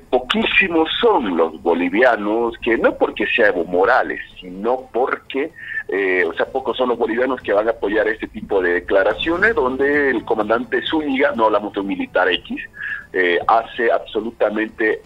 Poquísimos son los bolivianos que no porque sea Evo Morales, sino porque, pocos son los bolivianos que van a apoyar este tipo de declaraciones donde el comandante Zúñiga, no hablamos de un militar X, hace absolutamente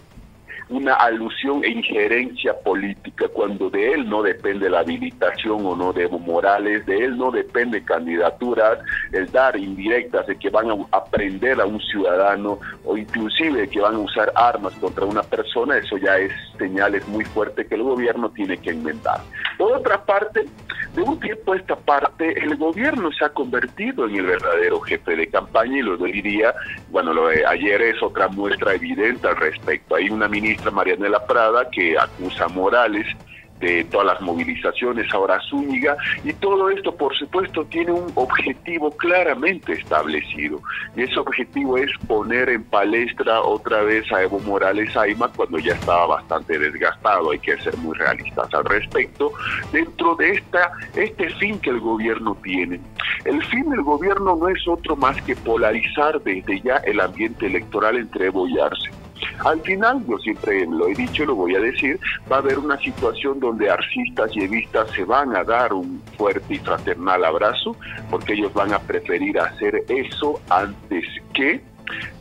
una alusión e injerencia política, cuando de él no depende la habilitación o no de Evo Morales, de él no depende candidaturas, el dar indirectas de que van a prender a un ciudadano o inclusive que van a usar armas contra una persona. Eso ya es señales muy fuertes que el gobierno tiene que enmendar. Por otra parte, de un tiempo a esta parte, el gobierno se ha convertido en el verdadero jefe de campaña, y lo diría, ayer es otra muestra evidente al respecto. Hay una ministra, Marianela Prada, que acusa a Morales de todas las movilizaciones, ahora Zúñiga, y todo esto, por supuesto, tiene un objetivo claramente establecido, y ese objetivo es poner en palestra otra vez a Evo Morales Ayma cuando ya estaba bastante desgastado. Hay que ser muy realistas al respecto, dentro de este fin que el gobierno tiene. El fin del gobierno no es otro más que polarizar desde ya el ambiente electoral entre Evo y Arce. Al final, yo siempre lo he dicho y lo voy a decir, va a haber una situación donde arcistas y evistas se van a dar un fuerte y fraternal abrazo, porque ellos van a preferir hacer eso antes que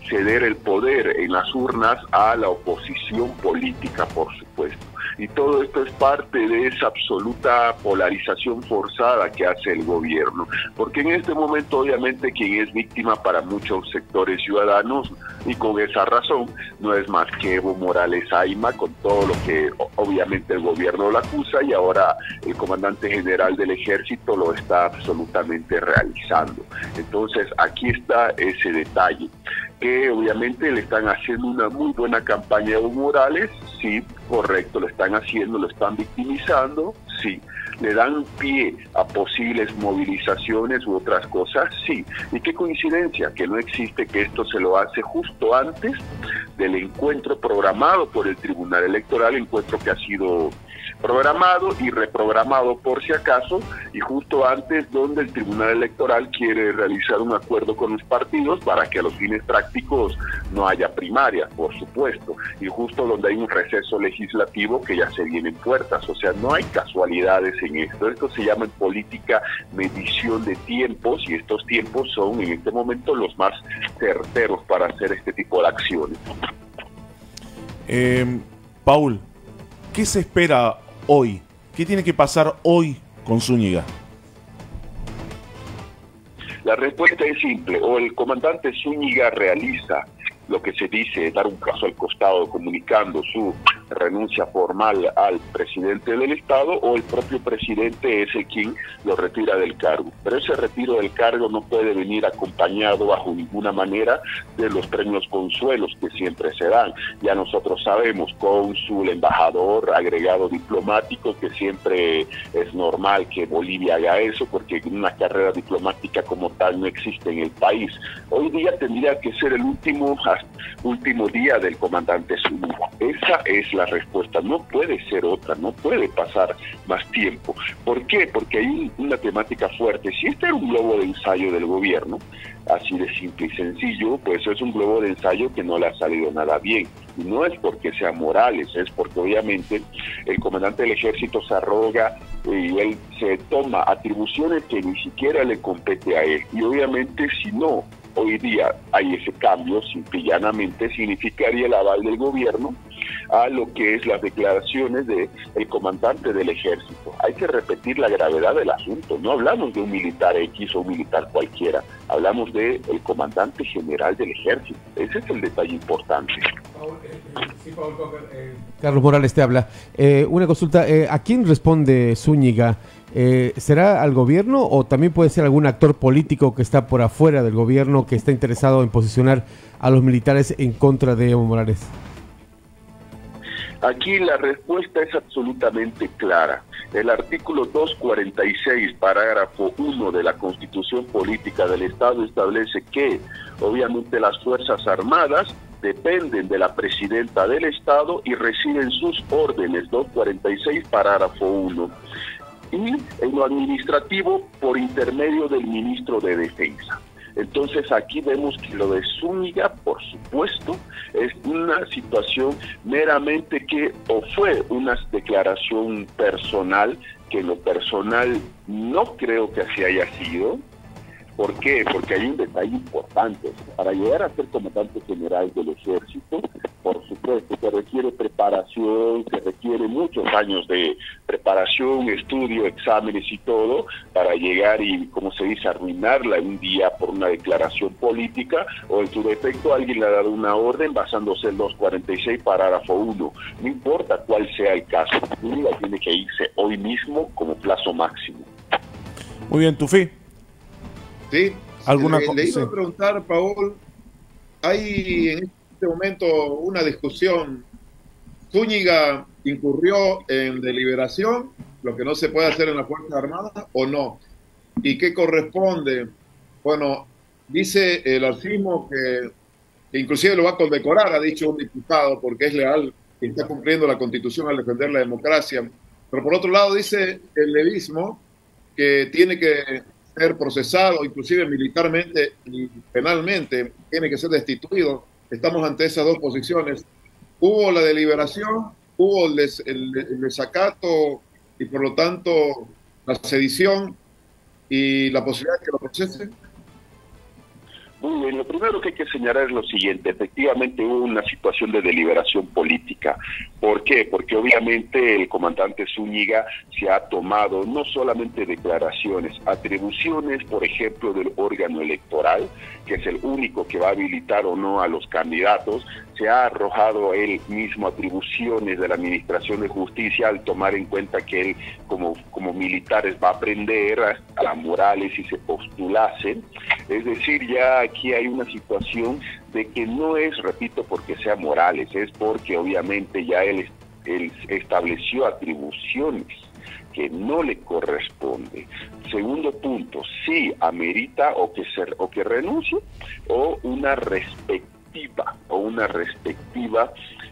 ceder el poder en las urnas a la oposición política, por supuesto. Y todo esto es parte de esa absoluta polarización forzada que hace el gobierno, porque en este momento obviamente quien es víctima para muchos sectores ciudadanos, y con esa razón, no es más que Evo Morales Ayma, con todo lo que obviamente el gobierno lo acusa, y ahora el comandante general del ejército lo está absolutamente realizando. Entonces aquí está ese detalle, que obviamente le están haciendo una muy buena campaña a Evo Morales. Sí, correcto, lo están haciendo, lo están victimizando, sí. Le dan pie a posibles movilizaciones u otras cosas, sí. Y qué coincidencia que no existe, que esto se lo hace justo antes del encuentro programado por el Tribunal Electoral, encuentro que ha sido programado y reprogramado por si acaso, y justo antes donde el Tribunal Electoral quiere realizar un acuerdo con los partidos para que a los fines prácticos no haya primarias, por supuesto, y justo donde hay un receso legislativo que ya se viene en puertas. O sea, no hay casualidades en esto. Esto se llama en política medición de tiempos, y estos tiempos son en este momento los más certeros para hacer este tipo de acciones. Paul, ¿qué se espera hoy? ¿Qué tiene que pasar hoy con Zúñiga? La respuesta es simple: o el comandante Zúñiga realiza lo que se dice, dar un paso al costado comunicando su renuncia formal al presidente del Estado, o el propio presidente es el quien lo retira del cargo. Pero ese retiro del cargo no puede venir acompañado bajo ninguna manera de los premios consuelos que siempre se dan. Ya nosotros sabemos, cónsul, embajador, agregado diplomático, que siempre es normal que Bolivia haga eso, porque una carrera diplomática como tal no existe en el país. Hoy día tendría que ser el último día del comandante Zúñiga. Esa es la respuesta, no puede ser otra, no puede pasar más tiempo. ¿Por qué? Porque hay una temática fuerte. Si este era un globo de ensayo del gobierno, así de simple y sencillo, pues es un globo de ensayo que no le ha salido nada bien. Y no es porque sea Morales, es porque obviamente el comandante del ejército se arroga y él se toma atribuciones que ni siquiera le compete a él. Y obviamente si no hoy día hay ese cambio, simple y llanamente significaría el aval del gobierno a lo que es las declaraciones del comandante del ejército. Hay que repetir la gravedad del asunto. No hablamos de un militar X o un militar cualquiera, hablamos del comandante general del ejército. Ese es el detalle importante. Paul Cocker, Carlos Morales te habla. Una consulta, ¿a quién responde Zúñiga? ¿Será al gobierno o también puede ser algún actor político que está por afuera del gobierno que está interesado en posicionar a los militares en contra de Evo Morales? Aquí la respuesta es absolutamente clara. El artículo 246, parágrafo 1 de la Constitución Política del Estado establece que, obviamente, las Fuerzas Armadas dependen de la Presidenta del Estado y reciben sus órdenes, 246, parágrafo 1. Y en lo administrativo, por intermedio del Ministro de Defensa. Entonces aquí vemos que lo de Zúñiga, por supuesto, es una situación meramente que o fue una declaración personal, que en lo personal no creo que así haya sido. ¿Por qué? Porque hay un detalle importante. Para llegar a ser comandante general del ejército, por supuesto, que requiere preparación, que requiere muchos años de preparación, estudio, exámenes y todo, para llegar y, como se dice, arruinarla en un día por una declaración política, o en su defecto alguien le ha dado una orden basándose en 246, parágrafo 1. No importa cuál sea el caso, tiene que irse hoy mismo como plazo máximo. Muy bien, Tufi. Sí, ¿Alguna le iba a preguntar, Paul, hay en este momento una discusión. ¿Zúñiga incurrió en deliberación, lo que no se puede hacer en las Fuerzas Armadas, o no? ¿Y qué corresponde? Bueno, dice el arcismo que inclusive lo va a condecorar, ha dicho un diputado, porque es leal y está cumpliendo la Constitución al defender la democracia. Pero por otro lado dice el levismo que tiene que ser procesado, inclusive militarmente y penalmente, tiene que ser destituido. Estamos ante esas dos posiciones. Hubo la deliberación, hubo el desacato y por lo tanto la sedición y la posibilidad de que lo procesen. Muy bien, lo primero que hay que señalar es lo siguiente: efectivamente hubo una situación de deliberación política. ¿Por qué? Porque obviamente el comandante Zúñiga se ha tomado no solamente declaraciones, atribuciones, por ejemplo, del órgano electoral, que es el único que va a habilitar o no a los candidatos, se ha arrojado él mismo atribuciones de la Administración de Justicia al tomar en cuenta que él como militares va a aprender a Morales si se postulasen. Es decir, ya aquí hay una situación de que no es, repito, porque sea Morales, es porque obviamente ya él estableció atribuciones que no le corresponde. Segundo punto, sí amerita o que renuncie o una respectiva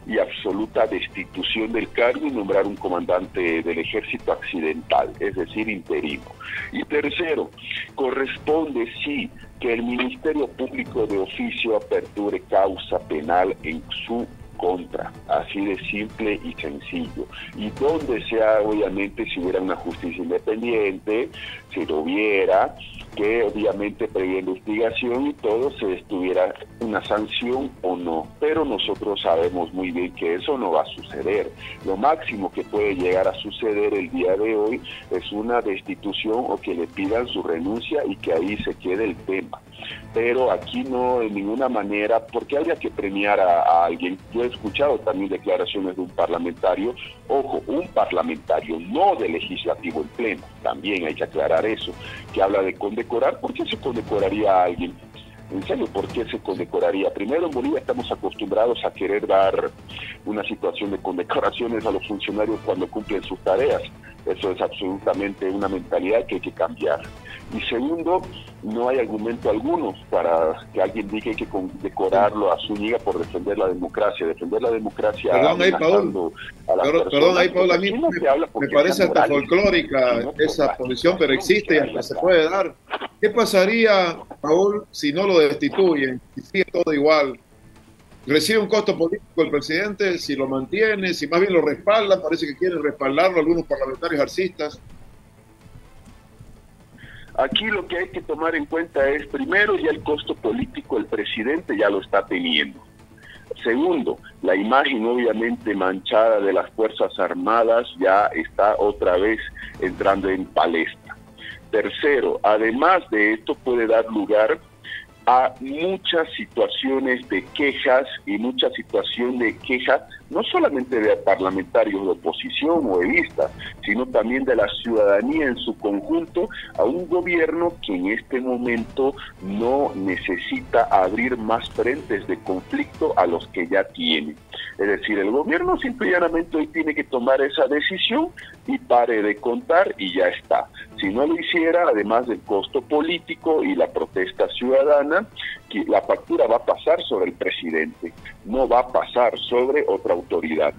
y absoluta destitución del cargo y nombrar un comandante del ejército accidental, es decir, interino. Y tercero, corresponde sí que el Ministerio Público de oficio aperture causa penal en su contra, así de simple y sencillo. Y donde sea, obviamente, si hubiera una justicia independiente, si lo hubiera, que obviamente previa investigación y todo se estuviera una sanción o no, pero nosotros sabemos muy bien que eso no va a suceder. Lo máximo que puede llegar a suceder el día de hoy es una destitución o que le pidan su renuncia y que ahí se quede el tema. Pero aquí no de ninguna manera, porque habría que premiar a alguien. Yo he escuchado también declaraciones de un parlamentario, ojo, un parlamentario, no de legislativo en pleno, también hay que aclarar eso, que habla de condecorar. ¿Por qué se condecoraría a alguien? En serio, ¿por qué se condecoraría? Primero, en Bolivia estamos acostumbrados a querer dar una situación de condecoraciones a los funcionarios cuando cumplen sus tareas. Eso es absolutamente una mentalidad que hay que cambiar. Y segundo, no hay argumento alguno para que alguien diga que hay que condecorarlo a Zúñiga por defender la democracia. Defender la democracia. Perdón, ahí, Paul. Perdón, ahí, Paul, a mí me parece hasta folclórica esa posición, pero existe y hasta se puede dar. ¿Qué pasaría, Paul, si no lo destituyen? Si sigue todo igual. ¿Recibe un costo político el presidente? Si lo mantiene, si más bien lo respaldan, parece que quieren respaldarlo algunos parlamentarios arcistas. Aquí lo que hay que tomar en cuenta es, primero, ya el costo político el presidente ya lo está teniendo. Segundo, la imagen obviamente manchada de las Fuerzas Armadas ya está otra vez entrando en palestra. Tercero, además de esto puede dar lugar a muchas situaciones de quejas y mucha situación de quejas, no solamente de parlamentarios de oposición o evistas, sino también de la ciudadanía en su conjunto, a un gobierno que en este momento no necesita abrir más frentes de conflicto a los que ya tiene. Es decir, el gobierno simple y llanamente hoy tiene que tomar esa decisión y pare de contar y ya está. Si no lo hiciera, además del costo político y la protesta ciudadana, que la factura va a pasar sobre el presidente, no va a pasar sobre otra autoridad.